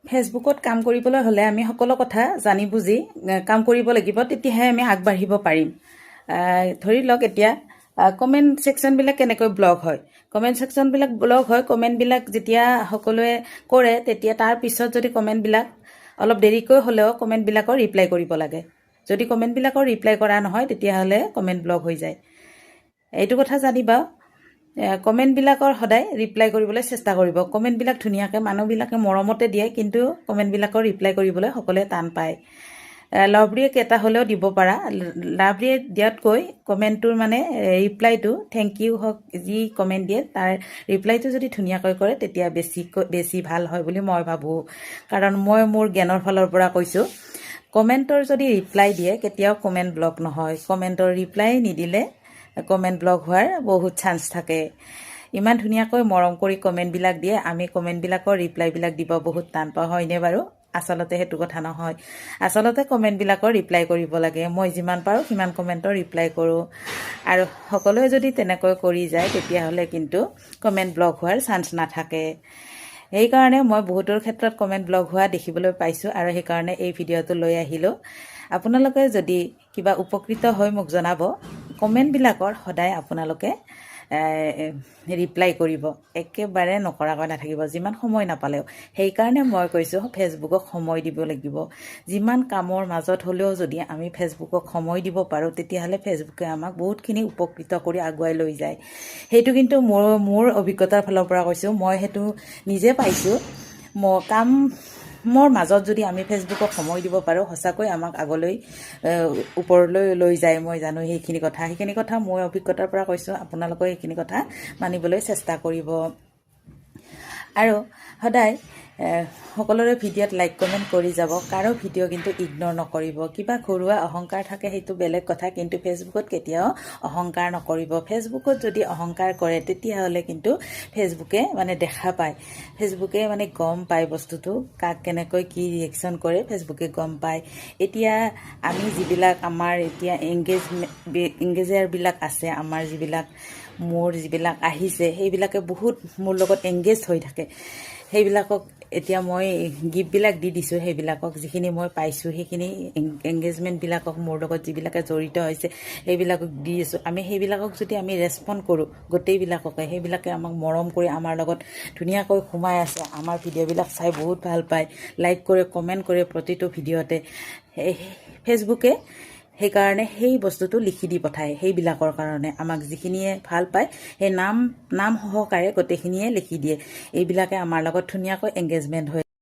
ফেচবুকত কাম কৰিবলৈ হ'লে আমি সকলো কথা জানি বুজি কাম কৰিব লাগিব, তেতিয়াহে আমি আগবাঢ়িব পাৰিম। ধৰি লওক এতিয়া কমেণ্ট ছেকশ্যনবিলাক কেনেকৈ ব্লক হয়। কমেণ্ট ছেকশ্যনবিলাক ব্লক হয়, কমেণ্টবিলাক যেতিয়া সকলোৱে কৰে তেতিয়া তাৰ পিছত যদি কমেণ্টবিলাক অলপ দেৰিকৈ হ'লেও কমেণ্টবিলাকৰ ৰিপ্লাই কৰিব লাগে। যদি কমেণ্টবিলাকৰ ৰিপ্লাই কৰা নহয় তেতিয়াহ'লে কমেণ্ট ব্লক হৈ যায়। এইটো কথা জানিবা। কমেণ্টবিলাকৰ সদায় ৰিপ্লাই কৰিবলৈ চেষ্টা কৰিব। কমেণ্টবিলাক ধুনীয়াকৈ মানুহবিলাকে মৰমতে দিয়ে, কিন্তু কমেণ্টবিলাকৰ ৰিপ্লাই কৰিবলৈ সকলোৱে টান পায়। লাভলিয়ে কেইটা হ'লেও দিব পাৰা। লাভলিয়ে দিয়াতকৈ কমেণ্টটোৰ মানে ৰিপ্লাইটো থেংক ইউ হওক, যি কমেণ্ট দিয়ে তাৰ ৰিপ্লাইটো যদি ধুনীয়াকৈ কৰে তেতিয়া বেছি ভাল হয় বুলি মই ভাবোঁ। কাৰণ মই মোৰ জ্ঞানৰ ফালৰ পৰা কৈছোঁ, কমেণ্টৰ যদি ৰিপ্লাই দিয়ে কেতিয়াও কমেণ্ট ব্লক নহয়। কমেণ্টৰ ৰিপ্লাই নিদিলে কমেণ্ট ব্লক হোৱাৰ বহুত চান্স থাকে। ইমান ধুনীয়াকৈ মৰম কৰি কমেণ্টবিলাক দিয়ে, আমি কমেণ্টবিলাকৰ ৰিপ্লাইবিলাক দিব বহুত টান পাওঁ, হয়নে বাৰু? আচলতে সেইটো কথা নহয়। আচলতে কমেণ্টবিলাকৰ ৰিপ্লাই কৰিব লাগে। মই যিমান পাৰোঁ সিমান কমেণ্টৰ ৰিপ্লাই কৰোঁ, আৰু সকলোৱে যদি তেনেকৈ কৰি যায় তেতিয়াহ'লে কিন্তু কমেণ্ট ব্লক হোৱাৰ চান্স নাথাকে। সেইকাৰণে মই বহুতৰ ক্ষেত্ৰত কমেণ্ট ব্লক হোৱা দেখিবলৈ পাইছোঁ, আৰু সেইকাৰণে এই ভিডিঅ'টো লৈ আহিলোঁ। আপোনালোকে যদি কিবা উপকৃত হৈ মোক জনাব। কমেণ্টবিলাকৰ সদায় আপোনালোকে ৰিপ্লাই কৰিব, একেবাৰে নকৰাকৈ নাথাকিব, যিমান সময় নাপালেও। সেইকাৰণে মই কৈছোঁ ফেচবুকক সময় দিব লাগিব। যিমান কামৰ মাজত হ'লেও যদি আমি ফেচবুকক সময় দিব পাৰোঁ তেতিয়াহ'লে ফেচবুকে আমাক বহুতখিনি উপকৃত কৰি আগুৱাই লৈ যায়। সেইটো কিন্তু মোৰ অভিজ্ঞতাৰ ফালৰ পৰা কৈছোঁ, মই সেইটো নিজে পাইছোঁ। কামৰ মাজত যদি আমি ফেচবুকক সময় দিব পাৰোঁ, সঁচাকৈ আমাক আগলৈ ওপৰলৈ লৈ যায়। মই জানো সেইখিনি কথা মই অভিজ্ঞতাৰ পৰা কৈছোঁ। আপোনালোকে সেইখিনি কথা মানিবলৈ চেষ্টা কৰিব। আৰু সদায় সকলোৰে ভিডিঅ'ত লাইক কমেণ্ট কৰি যাব। কাৰো ভিডিঅ' কিন্তু ইগন'ৰ নকৰিব। কিবা ঘৰুৱা অহংকাৰ থাকে সেইটো বেলেগ কথা, কিন্তু ফেচবুকত কেতিয়াও অহংকাৰ নকৰিব। ফেচবুকত যদি অহংকাৰ কৰে তেতিয়াহ'লে কিন্তু ফেচবুকে মানে দেখা পায়, ফেচবুকে মানে গম পায় বস্তুটো, কাক কেনেকৈ কি ৰিয়েকশ্যন কৰে ফেচবুকে গম পায়। এতিয়া আমি যিবিলাক আমাৰ এতিয়া এংগেজাৰবিলাক আছে, আমাৰ মোৰ যিবিলাক আহিছে সেইবিলাকে বহুত মোৰ লগত এংগেজ হৈ থাকে। সেইবিলাকক এতিয়া মই গিফ্টবিলাক দি দিছোঁ, সেইবিলাকক যিখিনি মই পাইছোঁ সেইখিনি এংগেজমেণ্টবিলাকক মোৰ লগত যিবিলাকে জড়িত হৈছে সেইবিলাকক দি আছোঁ। আমি সেইবিলাকক যদি আমি ৰেচপণ্ড কৰোঁ গোটেইবিলাককে, সেইবিলাকে আমাক মৰম কৰি আমাৰ লগত ধুনীয়াকৈ সোমাই আছে, আমাৰ ভিডিঅ'বিলাক চাই বহুত ভাল পায়, লাইক কৰে, কমেণ্ট কৰে প্ৰতিটো ভিডিঅ'তে। ফেচবুকে সেইকাৰণে সেই বস্তুটো লিখি দি পঠায়। সেইবিলাকৰ কাৰণে আমাক যিখিনিয়ে ভাল পায় সেই নাম সহকাৰে গোটেইখিনিয়ে লিখি দিয়ে। এইবিলাকে আমাৰ লগত ধুনীয়াকৈ এংগেজমেণ্ট হয়।